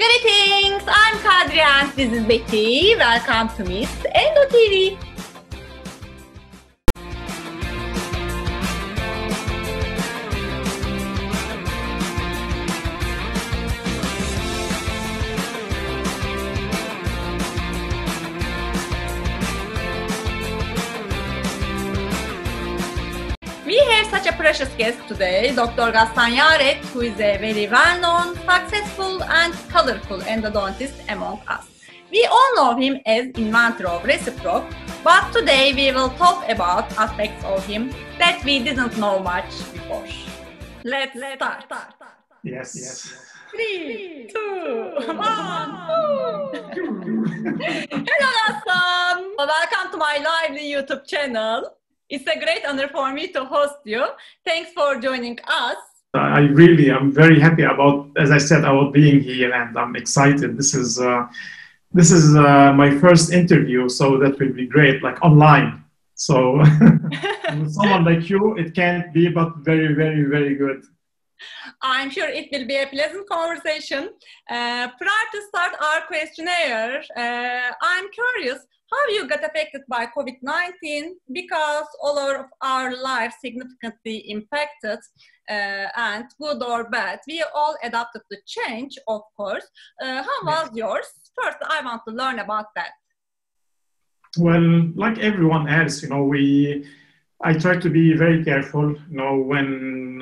Greetings, I'm Kadri and this is Becky. Welcome to Miss Endo TV. We have such a precious guest today, Dr. Ghassan Yared, who is a very well-known, successful and colorful endodontist among us. We all know him as inventor of Reciproc, but today we will talk about aspects of him that we didn't know much before. Let's start. Yes. 3, 2, 1. Hello, Ghassan. Welcome to my lively YouTube channel. It's a great honor for me to host you. Thanks for joining us. I'm very happy about, as I said, about being here, and I'm excited. This is my first interview, so that will be great, like online. So with someone like you, it can't be but very, very, very good. I'm sure it will be a pleasant conversation. Prior to start our questionnaire, I'm curious how you got affected by COVID-19, because all of our lives significantly impacted, and good or bad, we all adapted to change, of course. How was yours? First, I want to learn about that. Well, like everyone else, I try to be very careful, when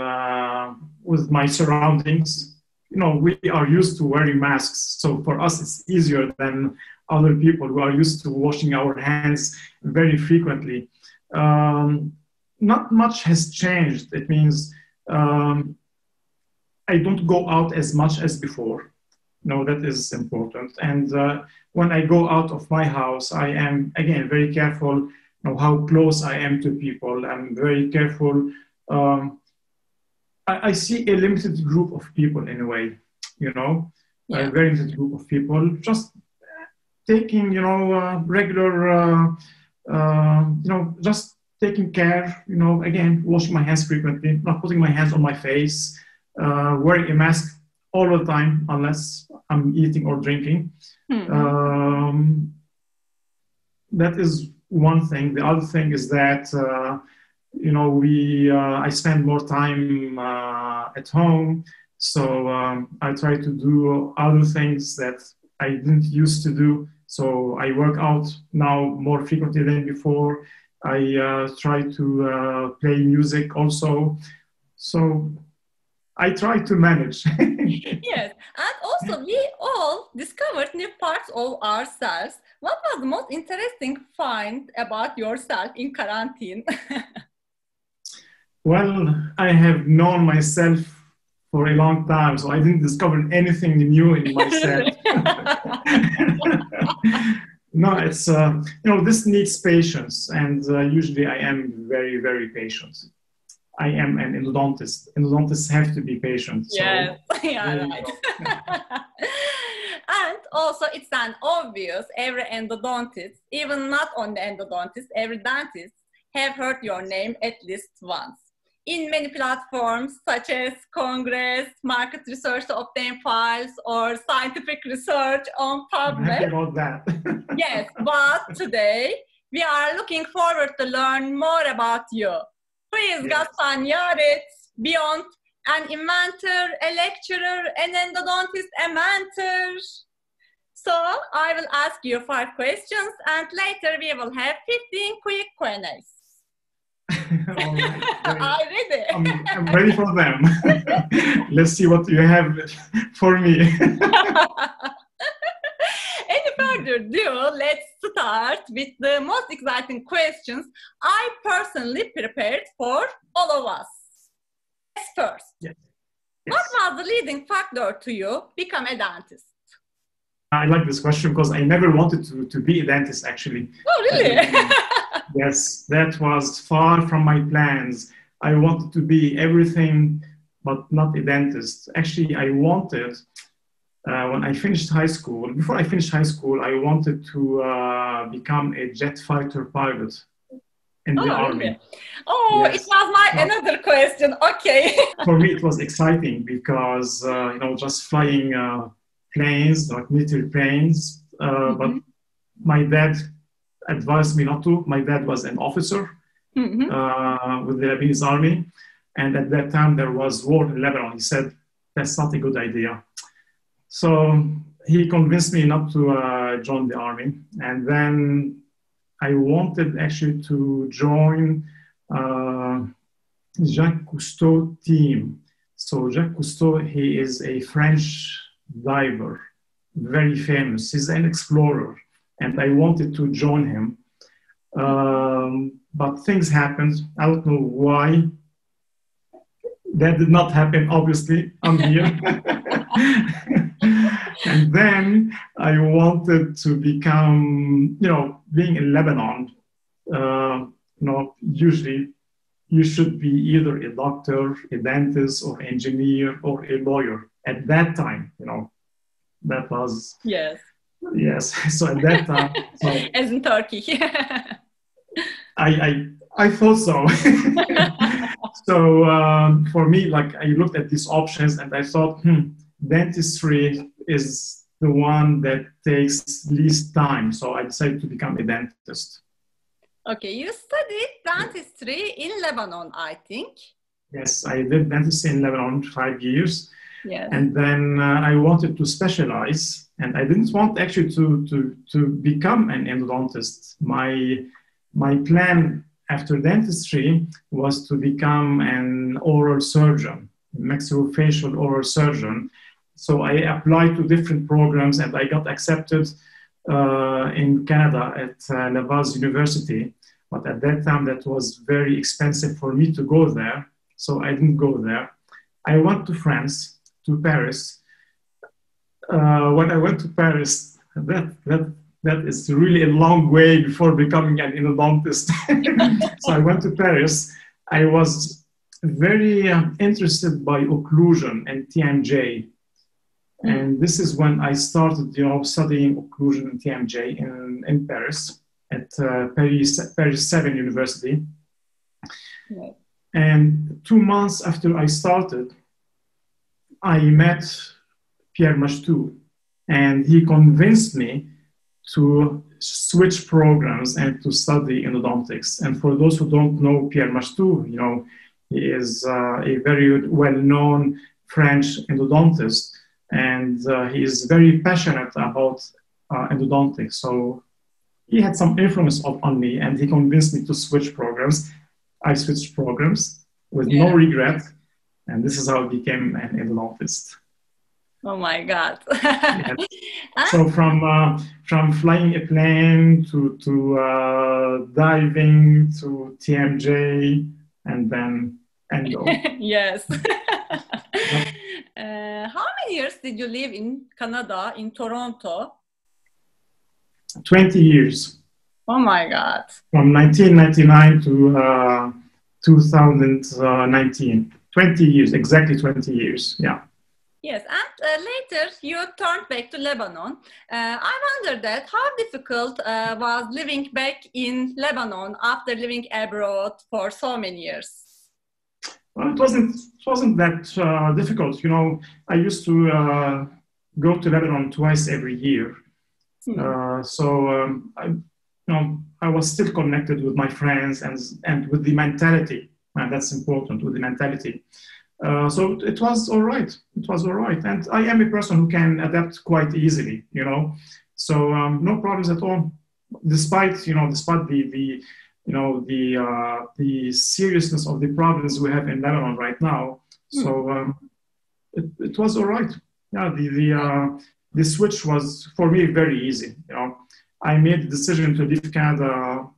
with my surroundings. We are used to wearing masks, so for us it's easier than other people who are used to washing our hands very frequently. Not much has changed. It means I don't go out as much as before. That is important. And when I go out of my house, I am, again, very careful how close I am to people. I'm very careful. I see a limited group of people in a way, a very limited group of people, just taking, regular, just taking care, again, washing my hands frequently, not putting my hands on my face, wearing a mask all the time, unless I'm eating or drinking. Mm-hmm. That is one thing. The other thing is that, I spend more time at home. So I try to do other things that I didn't used to do. So I work out now more frequently than before. I try to play music also. So I try to manage. Yes, and also we all discovered new parts of ourselves. What was the most interesting find about yourself in quarantine? Well, I have known myself for a long time, so I didn't discover anything new in myself. No, it's, this needs patience, and usually I am very, very patient. I am an endodontist. Endodontists have to be patient. Yes, so yeah, right. And also it's an obvious, every endodontist, even not only endodontist, every dentist have heard your name at least once. In many platforms such as Congress, market research to obtain files, or scientific research on I'm happy PubMed. about that. Yes, but today we are looking forward to learn more about you. Who is Ghassan Yared, beyond an inventor, a lecturer, an endodontist, a mentor? So I will ask you 5 questions, and later we will have 15 quick Q&As. Right. Are you ready? I'm ready for them. Let's see what you have for me. Any further ado, let's start with the most exciting questions I personally prepared for all of us. First, Yes. What was the leading factor to you become a dentist? I like this question because I never wanted to be a dentist, actually. Oh, really? Yes, that was far from my plans. I wanted to be everything, but not a dentist. Actually, I wanted, when I finished high school, before I finished high school, I wanted to become a jet fighter pilot in the army. Really? Oh, yes. It was another question. Okay. For me, it was exciting because, just flying planes, like military planes, but my dad advised me not to. My dad was an officer with the Lebanese army, and at that time there was war in Lebanon. He said, that's not a good idea. So he convinced me not to join the army. And then I wanted actually to join Jacques Cousteau's team. So Jacques Cousteau, he is a French diver, very famous. He's an explorer, and I wanted to join him. But things happened. I don't know why. That did not happen, obviously. I'm here. And then I wanted to become, being in Lebanon, usually you should be either a doctor, a dentist, or engineer, or a lawyer. At that time, that was... Yes. Yes. So at that time... So as in Turkey. I thought so. So for me, like, I looked at these options and I thought, dentistry is the one that takes least time. So I decided to become a dentist. Okay, you studied dentistry in Lebanon, I think. Yes, I did dentistry in Lebanon 5 years. Yes. And then I wanted to specialize, and I didn't want actually to become an endodontist. My plan after dentistry was to become an oral surgeon, maxillofacial oral surgeon. So I applied to different programs and I got accepted in Canada at Laval's University. But at that time, that was very expensive for me to go there. So I didn't go there. I went to France, to Paris. When I went to Paris, that is really a long way before becoming an endodontist. So I went to Paris. I was very interested by occlusion and TMJ. And this is when I started, studying occlusion and TMJ in Paris at Paris 7 University. Right. And 2 months after I started, I met Pierre Machtou, and he convinced me to switch programs and to study endodontics. And for those who don't know Pierre Machtou, he is a very well-known French endodontist, and he is very passionate about endodontics. So he had some influence on me, and he convinced me to switch programs. I switched programs with no regret, and this is how I became an endodontist. Oh my God! Yes. So from flying a plane to diving to TMJ and then endo. Yes. How many years did you live in Canada, in Toronto? 20 years. Oh my God! From 1999 to 2019. 20 years, exactly 20 years. Yeah. Yes, and later you turned back to Lebanon. I wonder that how difficult was living back in Lebanon after living abroad for so many years? Well, it wasn't that difficult. I used to go to Lebanon twice every year. I was still connected with my friends and with the mentality, and that's important, with the mentality. So it was all right. It was all right. And I am a person who can adapt quite easily, So no problems at all, despite the seriousness of the problems we have in Lebanon right now. So it was all right. Yeah, the switch was for me very easy. I made the decision to leave Canada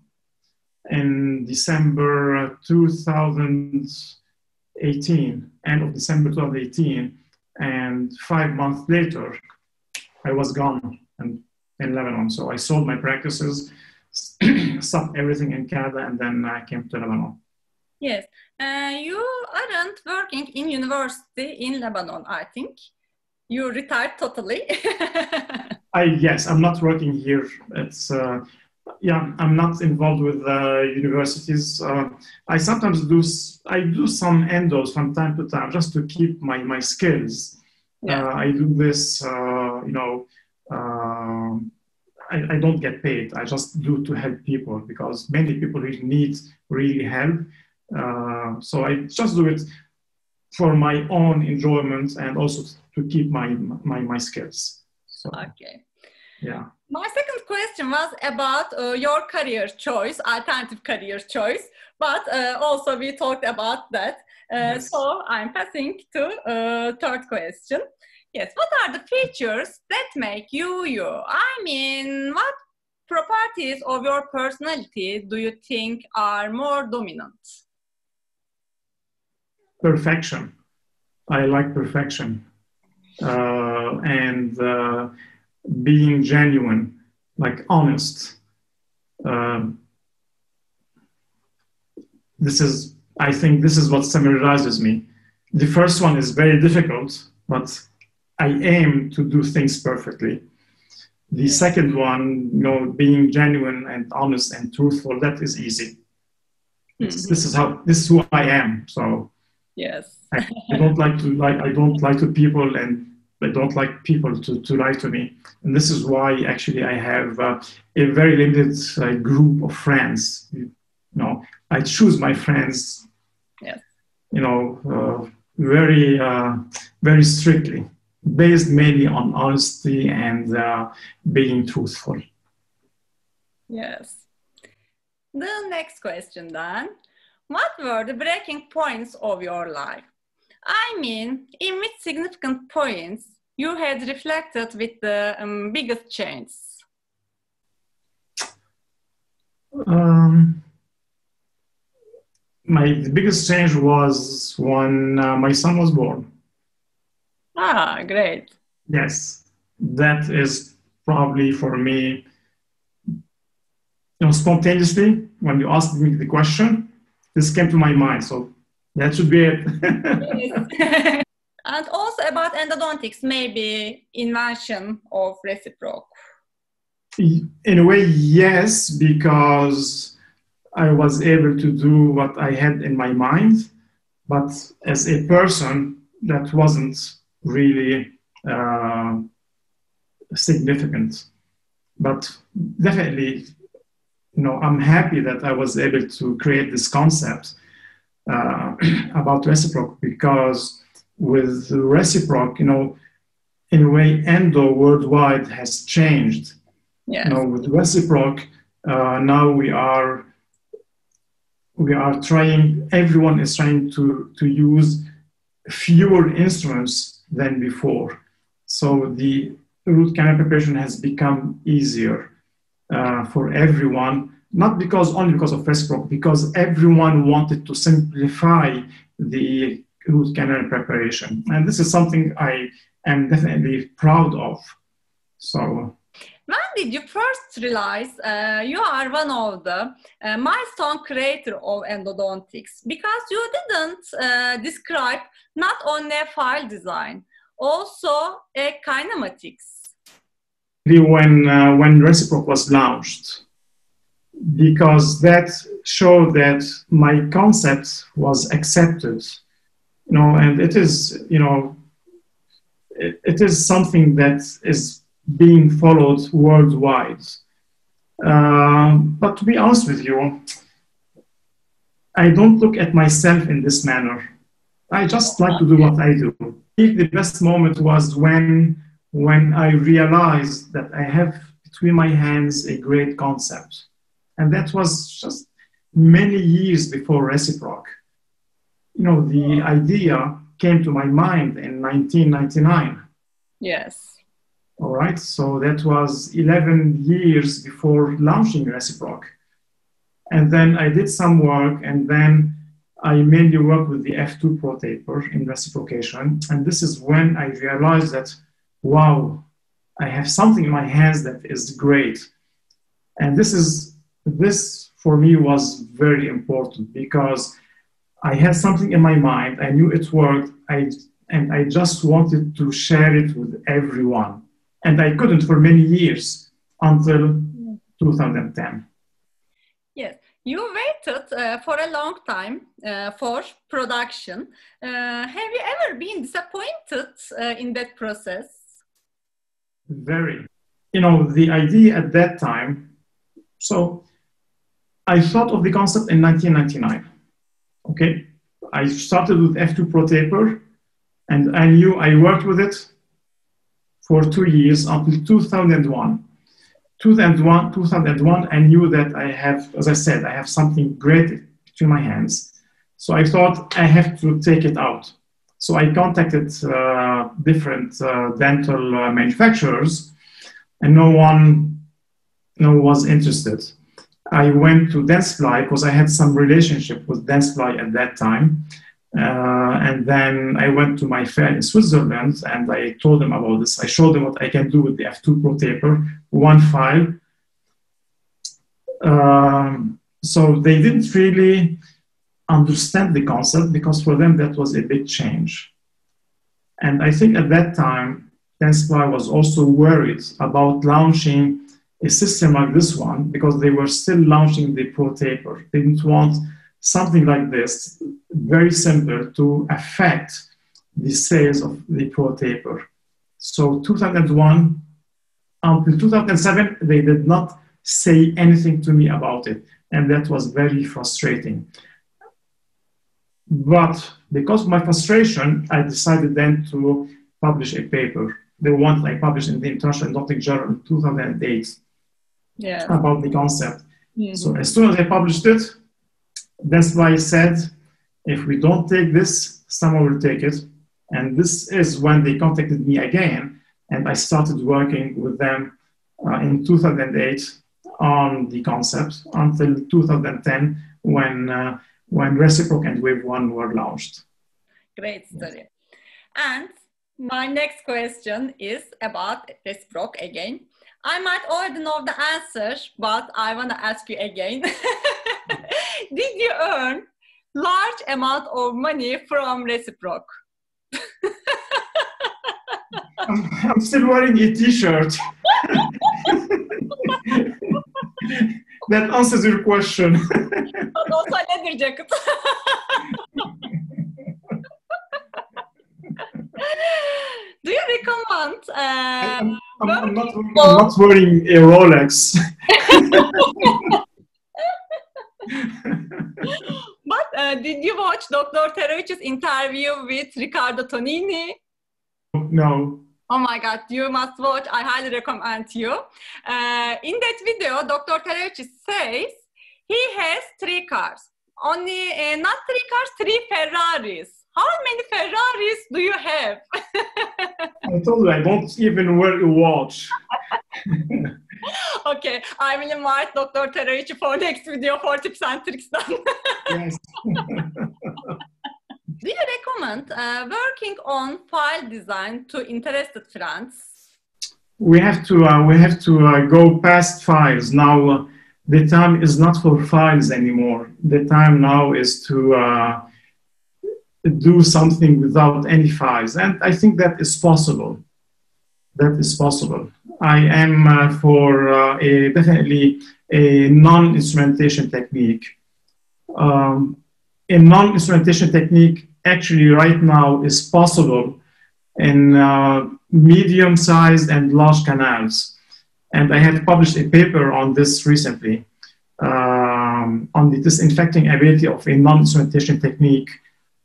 in December 2018, end of December 2018, and 5 months later, I was gone in Lebanon. So I sold my practices, stopped everything in Canada, and then I came to Lebanon. Yes, you aren't working in university in Lebanon, I think. You retired totally. Yes, I'm not working here. It's I'm not involved with universities. I sometimes do some endos from time to time just to keep my skills. Yeah. I do this, I don't get paid. I just do to help people because many people really need really help. So I just do it for my own enjoyment and also to keep my skills. So, Okay. yeah. My second question was about your career choice, alternative career choice, but also we talked about that. Yes. So I'm passing to third question. Yes, what are the features that make you you? I mean, what properties of your personality do you think are more dominant? Perfection. I like perfection. And being genuine, like honest. I think this is what summarizes me. The first one is very difficult, but I aim to do things perfectly. The second one, being genuine and honest and truthful, that is easy. This is who I am. So yes, I don't lie to people, and I don't like people to lie to me. And this is why actually I have a very limited group of friends. I choose my friends. yes. Very very strictly, based mainly on honesty and being truthful. Yes. The next question then. What were the breaking points of your life? I mean, in which significant points you had reflected with the biggest changes? The biggest change was when my son was born. Ah, great. Yes, that is probably for me, spontaneously, when you asked me the question, this came to my mind. So that should be it. Yes. And also about endodontics, maybe invention of Reciproc. In a way, yes, because I was able to do what I had in my mind, but as a person, that wasn't really significant. But definitely, I'm happy that I was able to create this concept about Reciproc, because with Reciproc, in a way, endo worldwide has changed. Yes. With Reciproc, now we are trying, everyone is trying to use fewer instruments than before. So the root canal preparation has become easier for everyone, not only because of Reciproc, because everyone wanted to simplify the root canal preparation. And this is something I am definitely proud of. So, when did you first realize you are one of the milestone creator of endodontics? Because you didn't describe not only a file design, also a kinematics. When Reciproc was launched, because that showed that my concept was accepted, and it is, it is something that is being followed worldwide. But to be honest with you, I don't look at myself in this manner. I just like to do what I do. The best moment was when I realized that I have between my hands a great concept. And that was just many years before Reciproc. The idea came to my mind in 1999. Yes. All right, so that was 11 years before launching Reciproc. And then I did some work, and then I mainly work with the F2 Pro taper in reciprocation. And this is when I realized that, wow, I have something in my hands that is great. And this for me was very important, because I had something in my mind. I knew it worked. And I just wanted to share it with everyone. And I couldn't for many years until 2010. Yes. You waited for a long time for production. Have you ever been disappointed in that process? Very. You know, the idea at that time, so I thought of the concept in 1999. Okay. I started with F2 Pro Taper, and I knew I worked with it for 2 years until 2001. 2001, I knew that I have, as I said, I have something great between my hands. So I thought I have to take it out. So I contacted different dental manufacturers, and no one was interested. I went to Dentsply because I had some relationship with Dentsply at that time. And then I went to my fair in Switzerland and I told them about this. I showed them what I can do with the F2 Pro Taper, one file. So they didn't really understand the concept because for them that was a big change. And I think at that time, Dentsply was also worried about launching a system like this one because they were still launching the Pro Taper. They didn't want something like this, very simple, to affect the sales of the Pro Taper. So 2001 until 2007, they did not say anything to me about it. And that was very frustrating. But because of my frustration, I decided then to publish a paper. The one I published in the International Endodontic Journal in 2008 about the concept. Mm-hmm. So as soon as I published it, that's why I said, if we don't take this, someone will take it. And this is when they contacted me again, and I started working with them in 2008 on the concept until 2010 when Reciproc and Wave 1 were launched. Great story. And my next question is about Reciproc again. I might already know the answer, but I want to ask you again. Did you earn large amount of money from Reciproc? I'm still wearing a t-shirt. That answers your question. Also leather jacket. Do you recommend? I'm not wearing a Rolex. But did you watch Dr. Terovich's interview with Riccardo Tonini? No. Oh my God, you must watch. I highly recommend you. In that video, Dr. Terovich says he has 3 cars. Only, not 3 cars, 3 Ferraris. How many Ferraris do you have? I told you I don't even wear a watch. Okay, I will invite Dr. Terovich for next video for tips and tricks then. Yes. Do you recommend working on file design to interested friends? We have to go past files. Now, the time is not for files anymore. The time now is to do something without any files. And I think that is possible. That is possible. I am for definitely a non-instrumentation technique. A non-instrumentation technique actually right now is possible in medium-sized and large canals. And I had published a paper on this recently, on the disinfecting ability of a non-instrumentation technique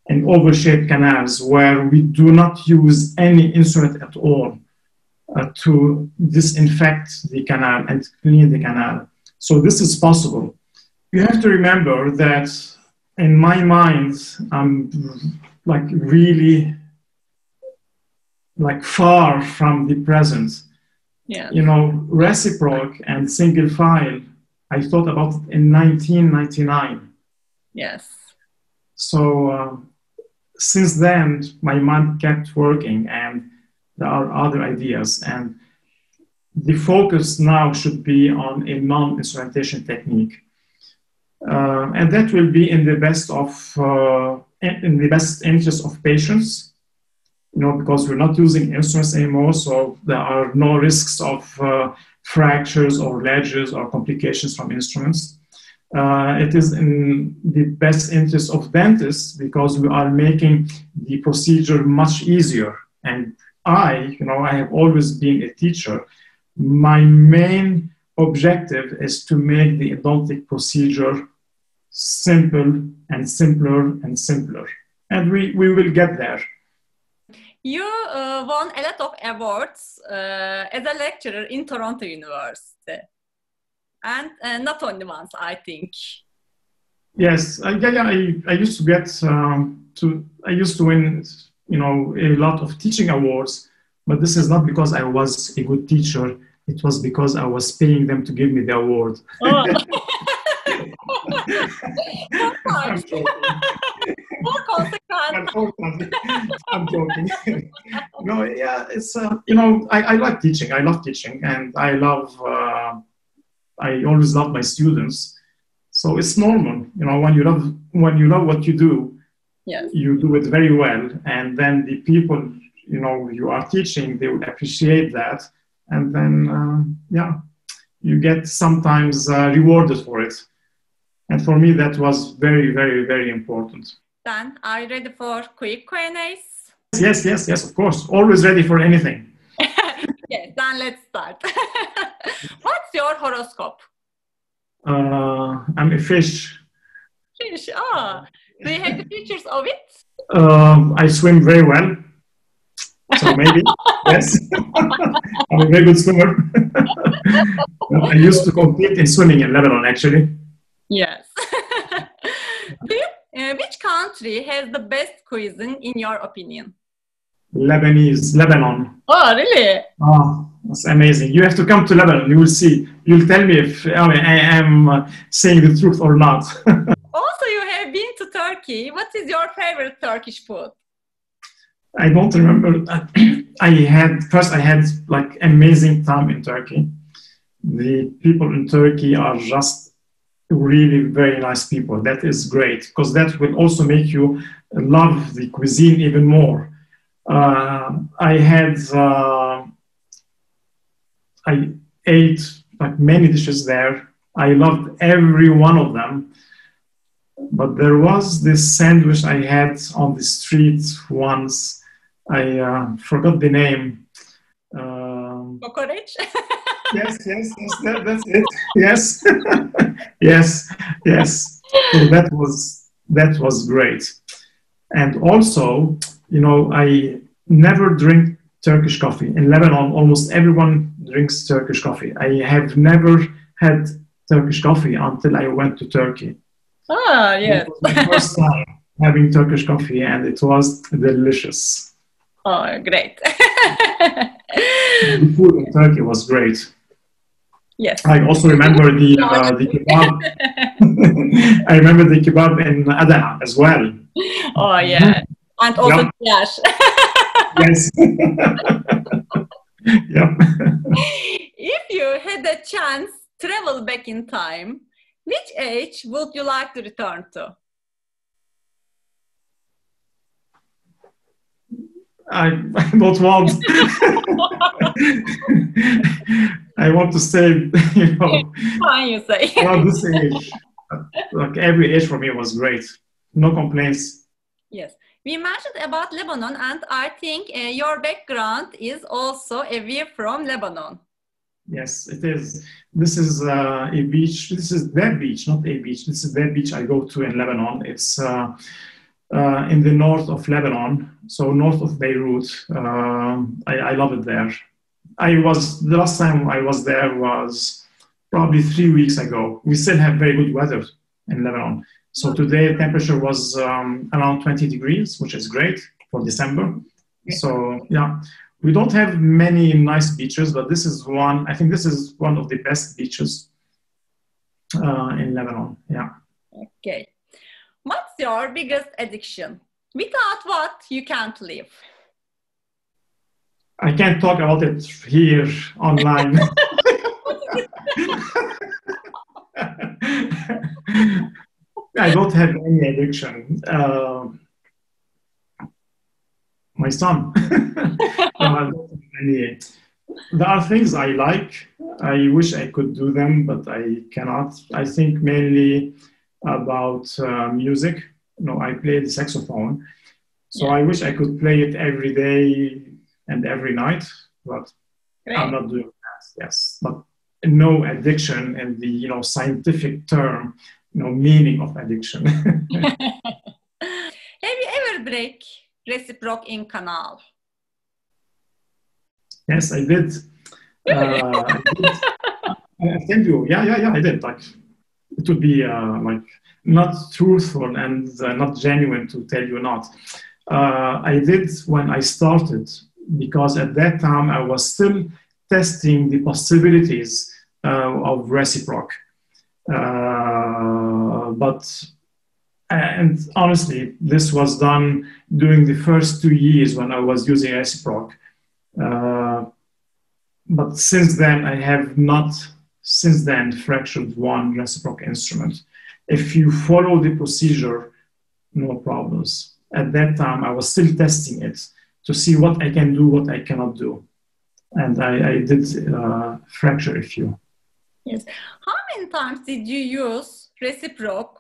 in oval-shaped canals where we do not use any instrument at all to disinfect the canal and clean the canal. So this is possible. You have to remember that in my mind, I'm like really like far from the present. Yeah. You know, Reciproc and single file, I thought about it in 1999. Yes. So since then, my mind kept working and there are other ideas. And the focus now should be on a non-instrumentation technique. And that will be in the best interest of patients, you know, because we're not using instruments anymore, so there are no risks of fractures or ledges or complications from instruments. It is in the best interest of dentists because we are making the procedure much easier. And I have always been a teacher. My main objective is to make the endodontic procedure simple and simpler and simpler. And we will get there. You won a lot of awards as a lecturer in Toronto University. And not only once, I think. Yes, I used to get I used to win, a lot of teaching awards, but this is not because I was a good teacher. It was because I was paying them to give me the award. Oh. I'm joking. More consequent. I'm joking. No, yeah, it's I like teaching. I love teaching, and I always love my students. So it's normal, when you love what you do, yes, you do it very well, and then the people you are teaching, they will appreciate that, and then you get sometimes rewarded for it. And for me, that was very, very, very important. Dan, are you ready for quick Q&As? Yes, of course. Always ready for anything. Yes, then let's start. What's your horoscope? I'm a fish. Fish, do you have the pictures of it? I swim very well. So maybe, yes. I'm a very good swimmer. I used to compete in swimming in Lebanon, actually. Yes. Which country has the best cuisine in your opinion? Lebanon. Oh, really? Oh, that's amazing. You have to come to Lebanon. You will see. You'll tell me if I am saying the truth or not. Also, you have been to Turkey. What is your favorite Turkish food? I don't remember. I had like amazing time in Turkey. The people in Turkey are just really very nice people. That is great because that will also make you love the cuisine even more. I ate like many dishes there. I loved every one of them. But there was this sandwich I had on the street once. I forgot the name. Kokoreç? Yes, that's it. Yes, yes. So that was great. And also, I never drink Turkish coffee. In Lebanon, almost everyone drinks Turkish coffee. I have never had Turkish coffee until I went to Turkey. Ah, yes. It was my first time having Turkish coffee, and it was delicious. Oh, great. The food in Turkey was great. Yes. I also remember the kebab. I remember the kebab in Adana as well. Oh, yeah. And also yash. Yes. Yep. If you had a chance to travel back in time, which age would you like to return to? I don't want. I want to stay, Fine, you say. around this age. Like every age for me was great. No complaints. Yes. We mentioned about Lebanon, and I think your background is also a view from Lebanon. Yes, it is. This is a beach. This is their beach, not a beach. This is their beach I go to in Lebanon. It's in the north of Lebanon, so north of Beirut. I love it there. The last time I was there was probably 3 weeks ago. We still have very good weather in Lebanon. So today the temperature was around 20 degrees, which is great for December. So yeah, we don't have many nice beaches, but this is one. I think this is one of the best beaches in Lebanon. Yeah. Okay. What's your biggest addiction? Without what you can't live? I can't talk about it here online. I don't have any addiction. My son. No, I don't have any. There are things I like. I wish I could do them, but I cannot. I think mainly about music. I play the saxophone, so I wish I could play it every day and every night, but I'm not doing that. Yes, but no addiction in the scientific term, meaning of addiction. Have you ever break Reciprocating canal? Yes, I did. I did. I tell you, yeah, I did. Like, it would be like not truthful and not genuine to tell you not. I did when I started, because at that time I was still testing the possibilities of reciproc. And honestly, this was done during the first 2 years when I was using reciproc. But since then, I have not fractured one reciproc instrument. If you follow the procedure, no problems. At that time, I was still testing it to see what I can do, what I cannot do. And I did fracture a few. Yes. How many times did you use reciproc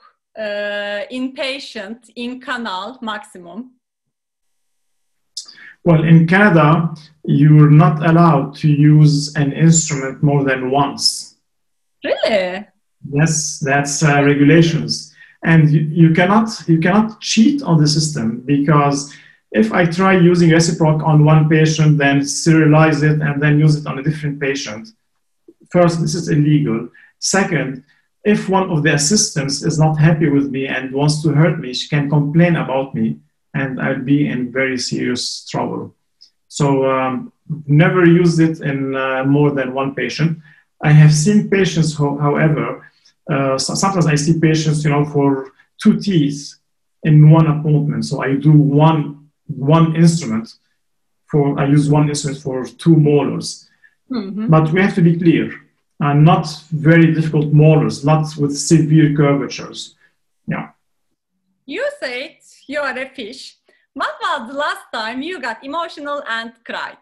in patient, in canal maximum? Well, in Canada, you're not allowed to use an instrument more than once. Really? Yes, that's regulations. And you cannot cheat on the system, because if I try using reciproc on one patient, then serialize it and then use it on a different patient, first, this is illegal. Second, if one of the assistants is not happy with me and wants to hurt me, she can complain about me, and I'll be in very serious trouble. So never used it in more than one patient. I have seen patients, however, sometimes I see patients, for 2 teeth in one appointment. So I do one instrument I use one instrument for 2 molars. Mm-hmm. But we have to be clear, not very difficult molars, not with severe curvatures. Yeah. You said you are a fish. What was the last time you got emotional and cried?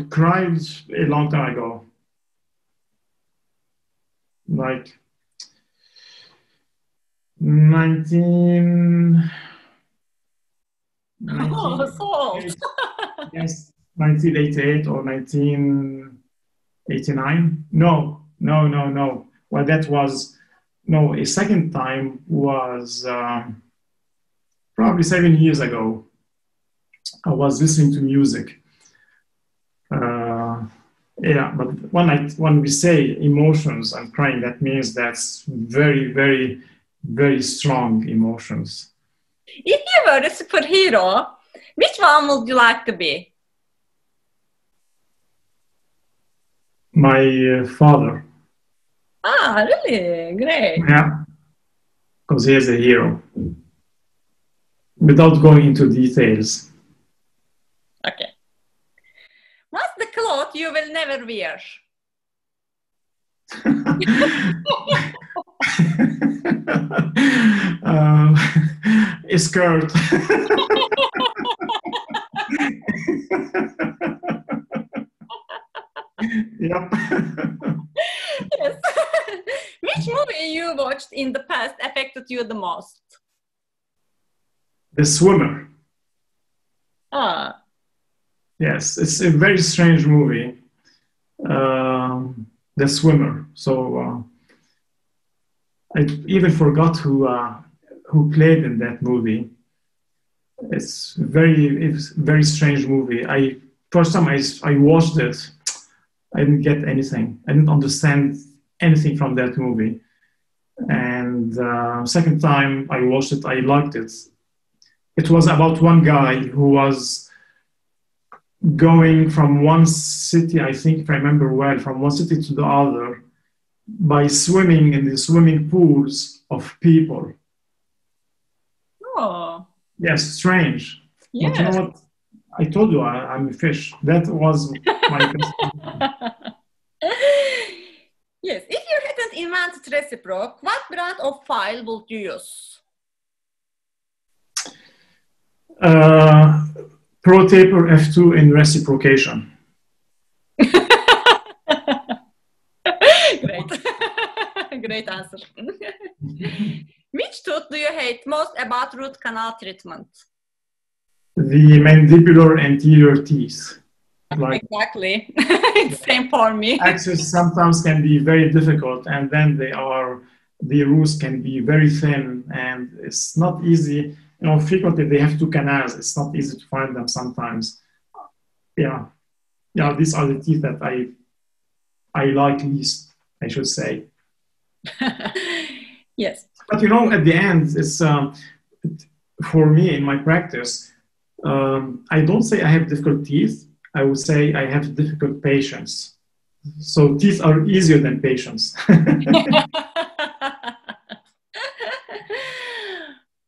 Cried a long time ago. Like 19... Oh, so old. Yes, 1988 or 1989. No. Well, that was... No, a second time was probably 7 years ago. I was listening to music. Yeah, but when we say emotions and crying, that means that's very, very, very strong emotions. If you were a superhero, which one would you like to be? My father. Ah, really? Great. Yeah, because he is a hero. Without going into details. Okay. What's the cloth you will never wear? A skirt. Yep. Yes. Which movie you watched in the past affected you the most? The Swimmer. Ah. Yes, it's a very strange movie. The Swimmer. So I even forgot who played in that movie. It's a very strange movie. First time I watched it, I didn't get anything. I didn't understand anything from that movie. And second time I watched it, I liked it. It was about one guy who was going from one city, I think, if I remember well, from one city to the other by swimming in the swimming pools of people. Oh. Yes, strange. Yes. But you know what? I told you I'm a fish. That was my Yes, if you hadn't invented reciproc, what brand of file would you use? Pro taper F2 in reciprocation. Great. Great answer. Which tooth do you hate most about root canal treatment? The mandibular anterior teeth. Like, exactly. It's same for me. access sometimes can be very difficult, and then the roots can be very thin, and it's not easy. You know, frequently they have two canals. It's not easy to find them sometimes. Yeah, these are the teeth that I like least, I should say. Yes. But you know, at the end, it's for me in my practice, I don't say I have difficult teeth. I would say I have difficult patience. So teeth are easier than patience.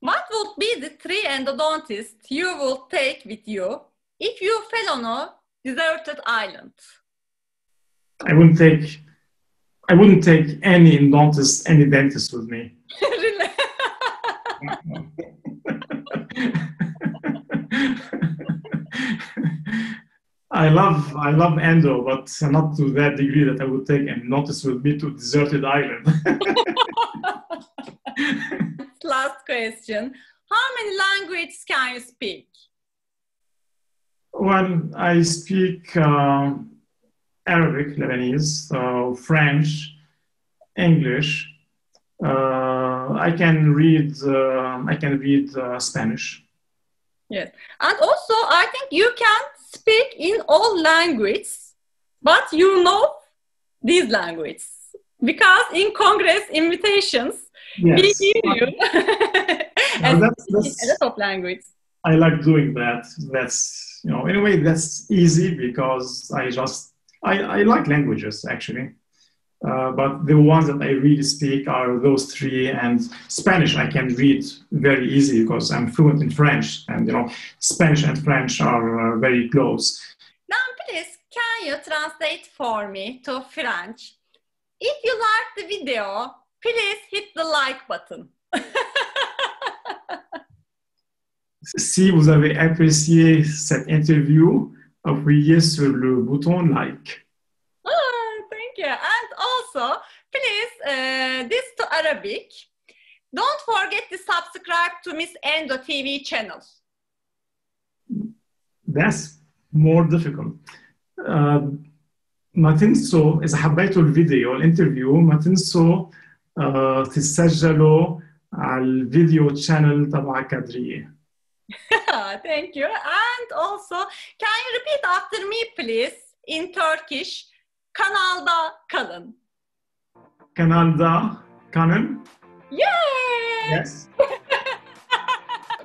What would be the 3 endodontists you will take with you if you fell on a deserted island? I wouldn't take any endodontist, any dentist with me. Really? I love endo, but not to that degree that I would take an endodontist with me to a deserted island. Last question. How many languages can you speak? Well, I speak Arabic, Lebanese, French, English. I can read Spanish. Yes, and also I think you can speak in all languages, but you know these languages because in Congress invitations we hear you. And that's a lot of language. I like doing that. That's, you know, in a way that's easy because I like languages actually. But the ones that I really speak are those 3, and Spanish I can read very easy because I'm fluent in French, and you know, Spanish and French are very close. Now please, can you translate for me to French? If you like the video, please hit the like button. Si vous avez apprécié cette interview, appuyez sur le bouton like. Thank you. And also, please, this to Arabic. Don't forget to subscribe to Miss Endo TV channel. That's more difficult. ما تنسوا إذا حبيتوا الفيديو الانترفيو ما تنسوا تسجلوا على الفيديو channel تبع كادرية. Thank you. And also, can you repeat after me, please, in Turkish? Kanalda kalın. Kanalda kalın. Yay! Yes.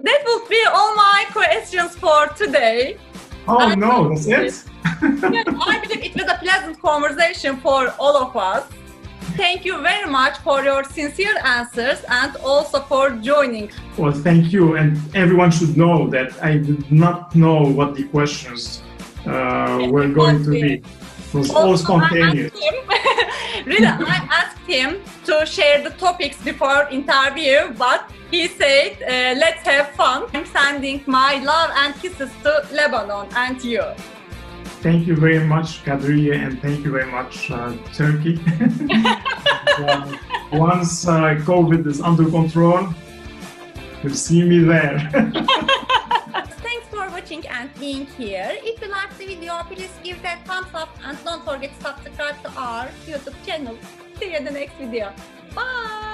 That would be all my questions for today. Oh no, that's it? I believe it was a pleasant conversation for all of us. Thank you very much for your sincere answers and also for joining. Well, thank you. And everyone should know that I did not know what the questions were going to be. It was all spontaneous. Really, I asked him to share the topics before interview, but he said, let's have fun. I'm sending my love and kisses to Lebanon and you. Thank you very much, Kadriye, and thank you very much, Turkey. Once COVID is under control, you'll see me there. Thanks for watching and being here. If you liked the video, please give that thumbs up and don't forget to subscribe to our YouTube channel. See you in the next video. Bye!